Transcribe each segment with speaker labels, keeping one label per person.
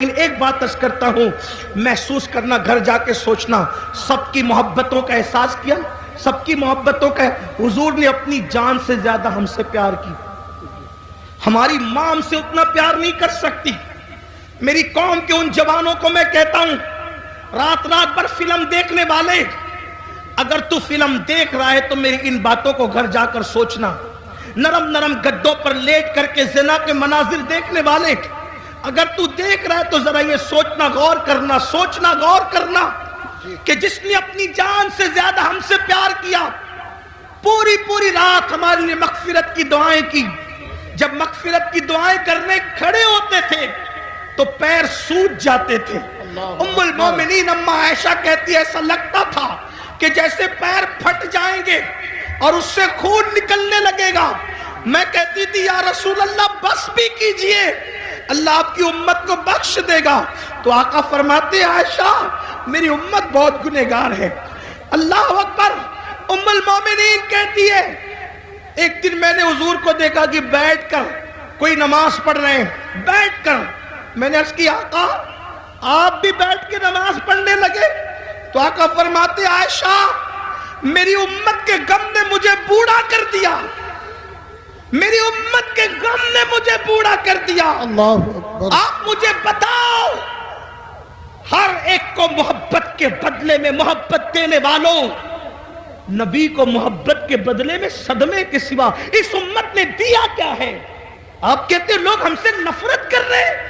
Speaker 1: لیکن ایک بات عرض کرتا ہوں، محسوس کرنا، گھر جا کے سوچنا، سب کی محبتوں کا احساس کیا، سب کی محبتوں کا. حضور نے اپنی جان سے زیادہ ہم سے پیار کی. ہماری ماں ہم سے اتنا پیار نہیں کر سکتی. میری قوم کے ان جوانوں کو میں کہتا ہوں، رات رات بھر فلم دیکھنے والے، اگر تو فلم دیکھ رہا ہے تو میری ان باتوں کو گھر جا کر سوچنا. نرم نرم گدوں پر لیٹ کر کے زنا کے مناظر دیکھنے والے، اگر تو دیکھ رہا ہے تو ذرا یہ سوچنا، غور کرنا، سوچنا، غور کرنا کہ جس نے اپنی جان سے زیادہ ہم سے پیار کیا، پوری پوری رات ہمارے لیے مغفرت کی دعائیں کی. جب مغفرت کی دعائیں کرنے کھڑے ہوتے تھے تو پیر سوج جاتے تھے. ام المومنین اما عائشہ کہتی ہے ایسا لگتا تھا کہ جیسے پیر پھٹ جائیں گے اور اس سے خون نکلنے لگے گا. میں کہتی تھی یا رسول اللہ بس بھی کیجئے، اللہ آپ کی امت کو بخش دے گا. تو آقا فرماتے ہیں عائشہ میری امت بہت گنہگار ہے. اللہ اکبر. ام المومنین کہتی ہے ایک دن میں نے حضور کو دیکھا کہ بیٹھ کر کوئی نماز پڑھ رہے ہیں، بیٹھ کر. میں نے عرض کی آقا آپ بھی بیٹھ کے نماز پڑھنے لگے؟ تو آقا فرماتے عائشہ میری امت کے غم نے مجھے بوڑھا کر دیا، میری امت کے غم نے مجھے بوڑھا کر دیا. آپ مجھے بتاؤ، ہر ایک کو محبت کے بدلے میں محبت دینے والوں، نبی کو محبت کے بدلے میں صدمے کے سوا اس امت نے دیا کیا ہے؟ آپ کہتے ہیں لوگ ہم سے نفرت کر رہے،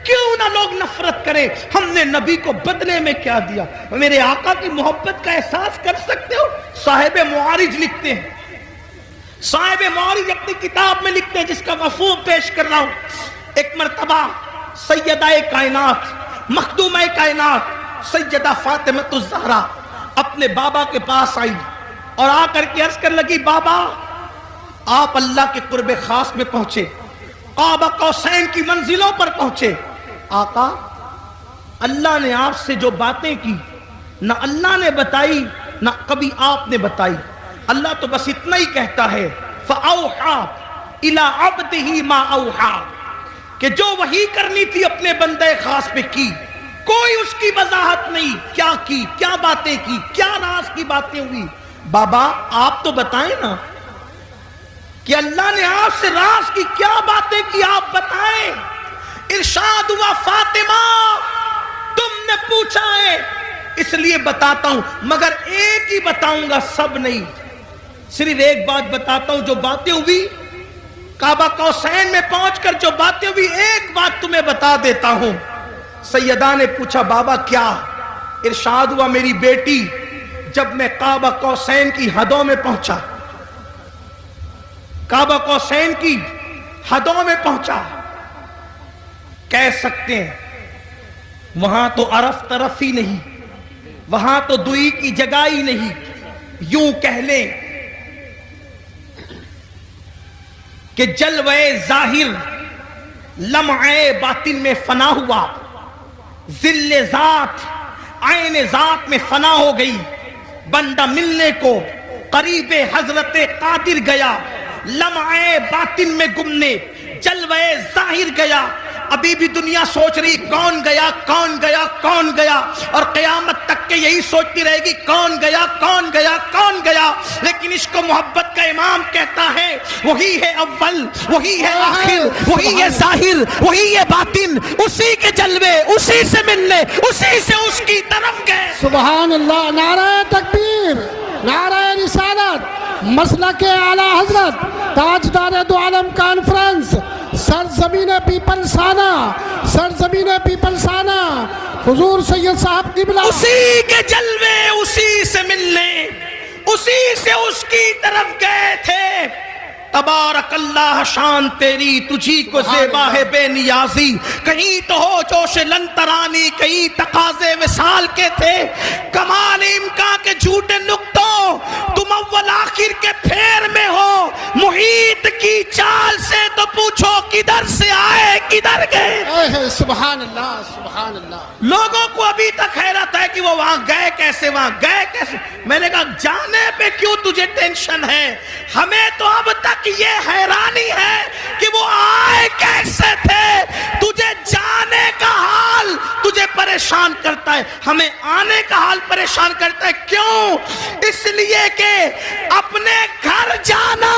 Speaker 1: کیوں نہ لوگ نفرت کریں، ہم نے نبی کو بدلے میں کیا دیا؟ میرے آقا کی محبت کا احساس کر سکتے ہو؟ صاحب معارج لکھتے ہیں، صاحب معارج اپنی کتاب میں لکھتے ہیں جس کا مفہوم پیش کر رہا ہوں. ایک مرتبہ سیدہ کائنات، مخدومہ کائنات سیدہ فاطمہ الزہرا اپنے بابا کے پاس آئی اور آ کر کے عرض کر لگی بابا آپ اللہ کے قرب خاص میں پہنچے، قاب قوسین کی منزلوں پر پہنچے. آقا اللہ نے آپ سے جو باتیں کی نہ اللہ نے بتائی نہ کبھی آپ نے بتائی. اللہ تو بس اتنا ہی کہتا ہے فَأَوْحَا إِلَىٰ عَبْدِهِ مَا أَوْحَا، کہ جو وحی کرنی تھی اپنے بندے خاص پہ کی، کوئی اس کی وضاحت نہیں، کیا کی، کیا باتیں کی، کیا راز کی باتیں ہوئی. بابا آپ تو بتائیں نا کہ اللہ نے آپ سے راز کی کیا باتیں کی، آپ بتائیں. ارشاد ہوا فاطمہ تم نے پوچھا ہے اس لیے بتاتا ہوں، مگر ایک ہی بتاؤں گا، سب نہیں، صرف ایک بات بتاتا ہوں. جو باتیں ہوئی کعبہ قوسین میں پہنچ کر جو باتیں ہوئی، ایک بات تمہیں بتا دیتا ہوں. سیدہ نے پوچھا بابا کیا؟ ارشاد ہوا میری بیٹی جب میں کعبہ قوسین کی حدوں میں پہنچا، کعبہ قوسین کی حدوں میں پہنچا، کہہ سکتے ہیں وہاں تو عرف طرف ہی نہیں، وہاں تو دوئی کی جگہ ہی نہیں، یوں کہہ لیں کہ جلوہ ظاہر لمعے باطن میں فنا ہوا، ذل ذات عین ذات میں فنا ہو گئی. بندہ ملنے کو قریب حضرت قادر گیا، لمعے باطن میں گمنے جلوہ ظاہر گیا. ابھی بھی دنیا سوچ رہی کون گیا، کون گیا، کون گیا، اور قیامت تک کے یہی سوچتی رہے گی کون گیا، کون گیا، کون گیا. لیکن عشق و محبت کا امام کہتا ہے وہی ہے اول، وہی ہے آخر، وہی ہے ظاہر، وہی ہے باطن، اسی کے جلوے، اسی سے ملنے، اسی سے اس کی طرف گئے.
Speaker 2: سبحان اللہ. نعرہ تکبیر، نعرہ رسالت، مسلک اعلی حضرت تاجدار دو عالم کانفرنس، سرزمین پیپلسانہ، سرزمین پیپلسانہ، حضور سید صاحب قبلہ،
Speaker 1: اسی کے جلوے، اسی سے ملنے، اسی سے اس کی طرف گئے تھے. تبارک اللہ شان تیری، تجھی کو زیبا ہے بے نیازی. کہیں تو ہو جوش لنترانی، کہیں تقاضے وصال کے تھے. کمال امکان کے جھوٹے نقطوں، تم اول آخر کے پھیر میں ہو. محیط کی چال سے تو پوچھو کدھر سے آئے کدھر گئے.
Speaker 2: سبحان اللہ، سبحان اللہ.
Speaker 1: لوگوں کو ابھی تک حیرت ہے کہ وہ وہاں گئے کیسے، وہاں گئے کیسے. میں نے کہا جانے پہ کیوں تجھے ٹینشن ہے، ہمیں تو اب تک یہ حیرانی ہے کہ وہ آئے کیسے تھے. تجھے جانے کا حال پریشان کرتا ہے, ہمیں آنے کا حال پریشان کرتا ہے. کیوں؟ اس لیے کہ اپنے گھر جانا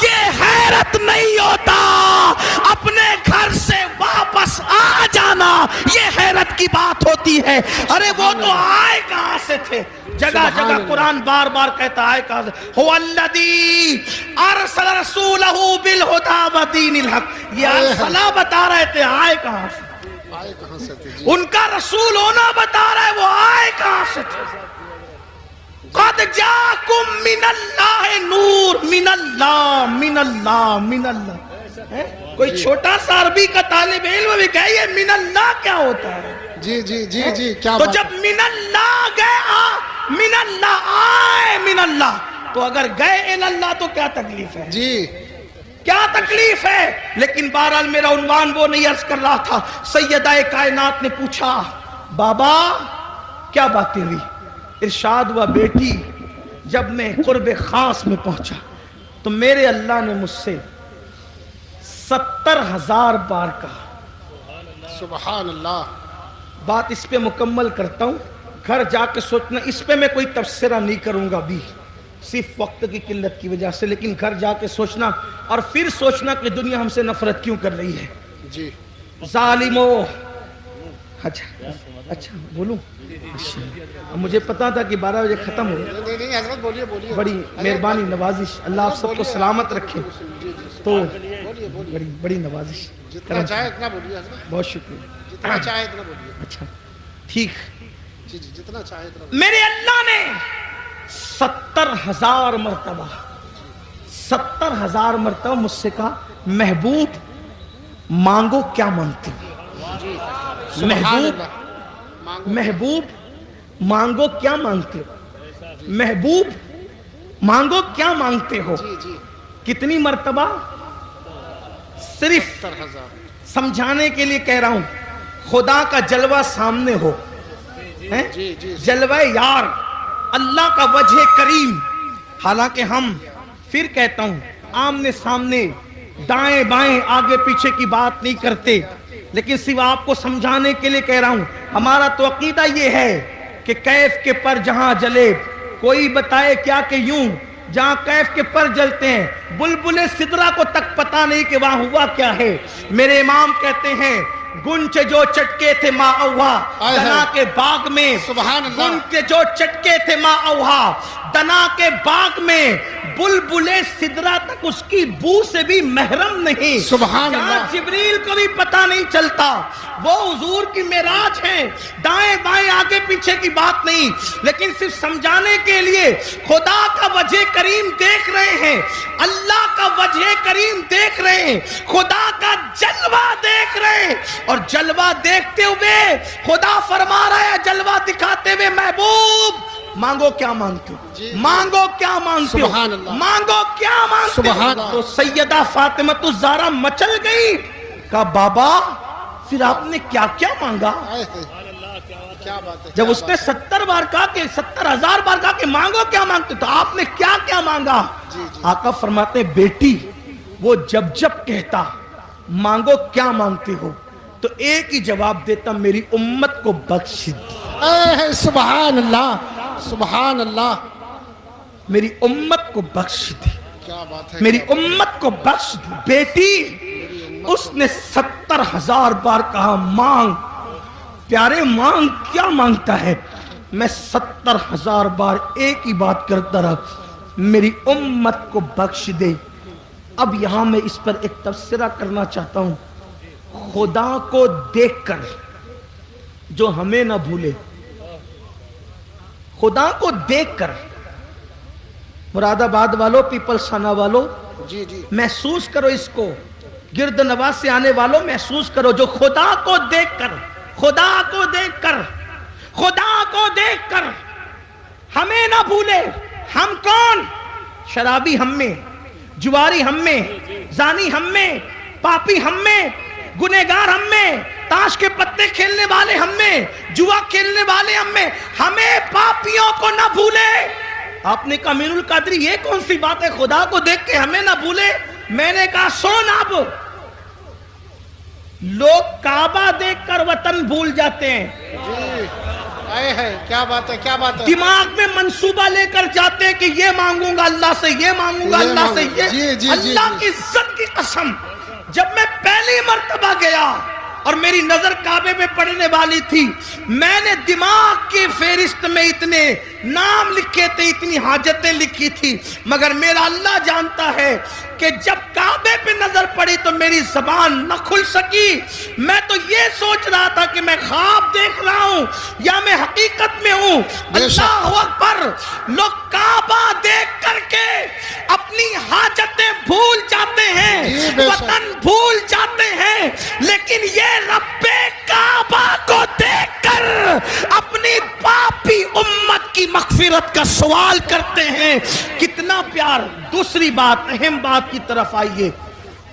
Speaker 1: یہ حیرت نہیں ہوتا, اپنے گھر سے واپس آ جانا یہ حیرت کی بات ہوتی ہے. ارے وہ تو آئے کہاں سے تھے؟ جگہ جگہ قرآن بار بار کہتا ہے کہاں سے, هو الذی ارسل رسولہ بالہدی ودین الحق. یہ ارسلہ بتا رہے تھے, آئے کہاں سے؟ ان کا رسول ہونا بتا رہا ہے, وہ آئے کہاں سے تھے؟ قد جاکم من اللہ نور, من اللہ من اللہ من اللہ. کوئی چھوٹا سا عربی کا طالب علم بھی کہے یہ من اللہ کیا ہوتا ہے؟
Speaker 2: جی جی جی جی کیا
Speaker 1: تو
Speaker 2: بات
Speaker 1: جب من اللہ گئے, من اللہ آئے من اللہ, تو اگر گئے اللہ تو کیا تکلیف ہے؟
Speaker 2: جی
Speaker 1: کیا تکلیف ہے؟ لیکن بہرحال میرا عنوان وہ نہیں عرض کر رہا تھا. سیدہ کائنات نے پوچھا بابا کیا باتیں ہوئی؟ ارشاد ہوا بیٹی جب میں قرب خاص میں پہنچا تو میرے اللہ نے مجھ سے 70,000 بار کہا.
Speaker 2: سبحان اللہ.
Speaker 1: بات اس پہ مکمل کرتا ہوں, گھر جا کے سوچنا. اس پہ میں کوئی تبصرہ نہیں کروں گا ابھی صرف وقت کی قلت کی وجہ سے, لیکن گھر جا کے سوچنا اور پھر سوچنا کہ دنیا ہم سے نفرت کیوں کر رہی ہے.
Speaker 2: جی
Speaker 1: ظالمو. اچھا بولوں؟ مجھے پتا تھا کہ 12 بجے ختم ہو.
Speaker 2: نہیں حضرت بولیے بولیے.
Speaker 1: بڑی مہربانی نوازش, اللہ آپ سب کو سلامت رکھے. تو بڑی نوازش,
Speaker 2: جتنا چاہے اتنا بولیے حضرت.
Speaker 1: بہت شکریہ.
Speaker 2: جتنا چاہے اتنا بولیے.
Speaker 1: اچھا ٹھیک.
Speaker 2: جی جی جتنا چاہے اتنا.
Speaker 1: میرے اللہ نے 70,000 مرتبہ 70,000 مرتبہ مجھ سے کہا محبوب مانگو کیا مانگتے ہو؟ محبوب مانگو کیا مانگتے ہو؟ محبوب مانگو کیا مانگتے ہو؟ کتنی مرتبہ؟ صرف سمجھانے کے لیے کہہ رہا ہوں. خدا کا جلوہ سامنے ہو, جلوہ یار, اللہ کا وجہ کریم. حالانکہ ہم پھر کہتا ہوں آمنے سامنے دائیں بائیں آگے پیچھے کی بات نہیں کرتے, لیکن صرف آپ کو سمجھانے کے لیے کہہ رہا ہوں. ہمارا تو عقیدہ یہ ہے کہ کیف کے پر جہاں جلے, کوئی بتائے کیا کہ یوں جہاں کیف کے پر جلتے ہیں بلبل سدرہ کو تک پتا نہیں کہ وہاں ہوا کیا ہے. میرے امام کہتے ہیں گنچ جو چٹکے تھے ماں اوہا دنا کے باغ میں, گنچ جو چٹکے تھے ماں اوہا دنا کے باغ میں, بلبل سدرہ تک اس کی بو سے بھی محرم نہیں.
Speaker 2: سبحان اللہ.
Speaker 1: جبریل کو بھی پتا نہیں چلتا, وہ حضور کی معراج ہے, دائیں بائیں آگے پیچھے کی بات نہیں, لیکن صرف سمجھانے کے لیے خدا کا وجہ کریم دیکھ رہے ہیں, اللہ کا وجہ کریم دیکھ رہے ہیں, خدا کا جلوہ دیکھ رہے ہیں. اور جلوہ دیکھتے ہوئے خدا فرما رہا ہے, جلوہ دکھاتے ہوئے محبوب مانگو کیا مانگتے ہو؟ مانگو کیا مانگتے ہو؟ مانگو کیا مانگتے ہو؟ تو سیدہ فاطمہ الزہرا مچل گئی, کہا بابا پھر آپ نے کیا کیا مانگا؟ جب اس نے 70 بار کہا کہ 70,000 بار کہا کہ مانگو کیا مانگتے, تو آپ نے کیا کیا مانگا؟ آقا فرماتے بیٹی وہ جب جب کہتا مانگو کیا مانگتے ہو تو ایک ہی جواب دیتا, میری امت کو بخش دے.
Speaker 2: سبحان اللہ سبحان اللہ.
Speaker 1: میری امت کو بخش دے,
Speaker 2: کیا بات ہے,
Speaker 1: میری امت کو بخش دے. بیٹی اس نے 70,000 بار کہا مانگ. پیارے مانگ کیا مانگتا ہے؟ میں 70,000 بار ایک ہی بات کرتا رہا, میری امت کو بخش دے. اب یہاں میں اس پر ایک تبصرہ کرنا چاہتا ہوں. خدا کو دیکھ کر جو ہمیں نہ بھولے, خدا کو دیکھ کر, مراد آباد والوں, پیپلز خانہ والوں, محسوس کرو اس کو, گرد نواز سے آنے والوں محسوس کرو, جو خدا کو دیکھ کر, خدا کو دیکھ کر, خدا کو دیکھ کر ہمیں نہ بھولے. ہم کون؟ شرابی ہم میں, جواری ہم میں, زانی ہم میں, پاپی ہم میں, گنہگار ہم میں, تاش کے پتے کھیلنے والے ہم میں, جوا کھیلنے والے ہم میں, ہمیں پاپیوں کو نہ بھولے. آپ نے کہا امین القادری یہ کون سی بات ہے, خدا کو دیکھ کے ہمیں نہ بھولے؟ میں نے کہا سن, اب لوگ کعبہ دیکھ کر وطن بھول جاتے ہیں.
Speaker 2: جی آئے ہے کیا بات ہے کیا بات ہے
Speaker 1: دماغ میں منصوبہ لے کر جاتے ہیں کہ یہ مانگوں گا اللہ سے, یہ مانگوں گا
Speaker 2: یہ
Speaker 1: اللہ سے,
Speaker 2: مانگوں گا. جی, جی,
Speaker 1: اللہ
Speaker 2: جی.
Speaker 1: کی عزت کی قسم, جب میں پہلی مرتبہ گیا اور میری نظر کعبے میں پڑنے والی تھی, میں نے دماغ کی فہرست میں اتنے نام لکھے تھے, اتنی حاجتیں لکھی تھی, مگر میرا اللہ جانتا ہے کہ جب کعبے پہ نظر پڑی تو میری زبان نہ کھل سکی. میں تو یہ سوچ رہا تھا کہ میں خواب دیکھ رہا ہوں یا میں حقیقت میں ہوں. اللہ اکبر. لوگ کعبہ دیکھ کر کے اپنی حاجتیں بھول جاتے ہیں, وطن بھول جاتے ہیں, لیکن یہ رب کعبہ کو دیکھ کر اپنی پاپی امت کی مغفرت کا سوال کرتے ہیں. کتنا پیار. دوسری بات, اہم بات کی طرف آئیے.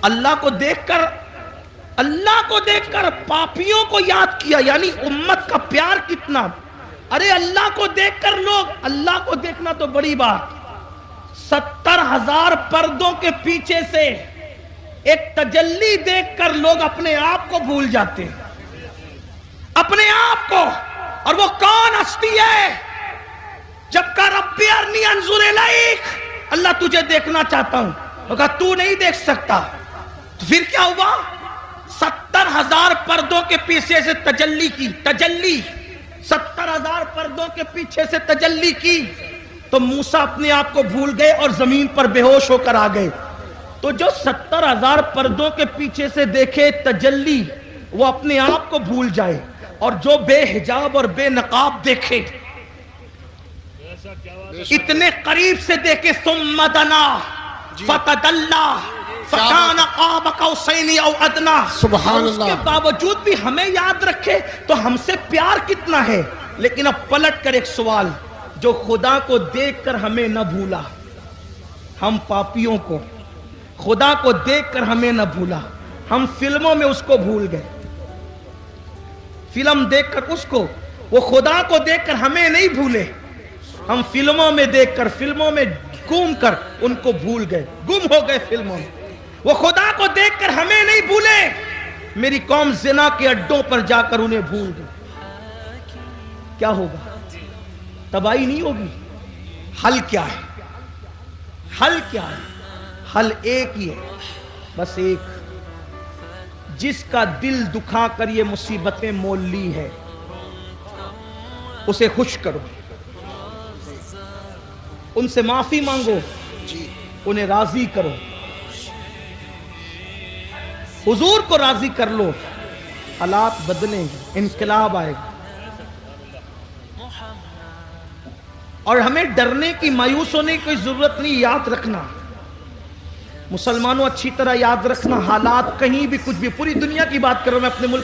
Speaker 1: اللہ کو دیکھ کر پاپیوں کو یاد کیا, یعنی امت کا پیار کتنا. ارے اللہ کو دیکھ کر لوگ, اللہ کو دیکھنا تو بڑی بات, 70,000 پردوں کے پیچھے سے ایک تجلی دیکھ کر لوگ اپنے آپ کو بھول جاتے ہیں, اپنے آپ کو. اور وہ کون ہستی ہے؟ جب کہا ربی ارنی انظر الیک, اللہ تجھے دیکھنا چاہتا ہوں, وہ کہا تو نہیں دیکھ سکتا. تو پھر کیا ہوا؟ 70,000 پردوں کے پیچھے سے تجلی کی, 70,000 پردوں کے پیچھے سے تجلی کی, تو موسیٰ اپنے آپ کو بھول گئے اور زمین پر بے ہوش ہو کر آ گئے. تو جو 70,000 پردوں کے پیچھے سے دیکھے تجلی, وہ اپنے آپ کو بھول جائے, اور جو بے حجاب اور بے نقاب دیکھے, اتنے قریب سے دیکھے, ثم دنا فتدلا فکان قاب قوسین او ادنا,
Speaker 2: سبحان اللہ.
Speaker 1: اس کے باوجود بھی ہمیں یاد رکھے تو ہم سے پیار کتنا ہے. لیکن اب پلٹ کر ایک سوال, جو خدا کو دیکھ کر ہمیں نہ بھولا, ہم پاپیوں کو, خدا کو دیکھ کر ہمیں نہ بھولا, ہم فلموں میں اس کو بھول گئے. فلم دیکھ کر اس کو, وہ خدا کو دیکھ کر ہمیں نہیں بھولے, ہم فلموں میں دیکھ کر, فلموں میں گم کر ان کو بھول گئے, گم ہو گئے فلموں میں. وہ خدا کو دیکھ کر ہمیں نہیں بھولے, میری قوم زنا کے اڈوں پر جا کر انہیں بھول گئی. کیا ہوگا؟ تباہی نہیں ہوگی. حل کیا ہے؟ حل کیا ہے؟ حل ایک ہی ہے, بس ایک. جس کا دل دکھا کر یہ مصیبتیں مول لی ہے, اسے خوش کرو, ان سے معافی مانگو, انہیں راضی کرو, حضور کو راضی کر لو, حالات بدلیں گے, انقلاب آئے گا. اور ہمیں ڈرنے کی, مایوس ہونے کی کوئی ضرورت نہیں. یاد رکھنا مسلمانوں, اچھی طرح یاد رکھنا, حالات کہیں بھی کچھ بھی, پوری دنیا کی بات کر رہا ہوں, میں اپنے ملک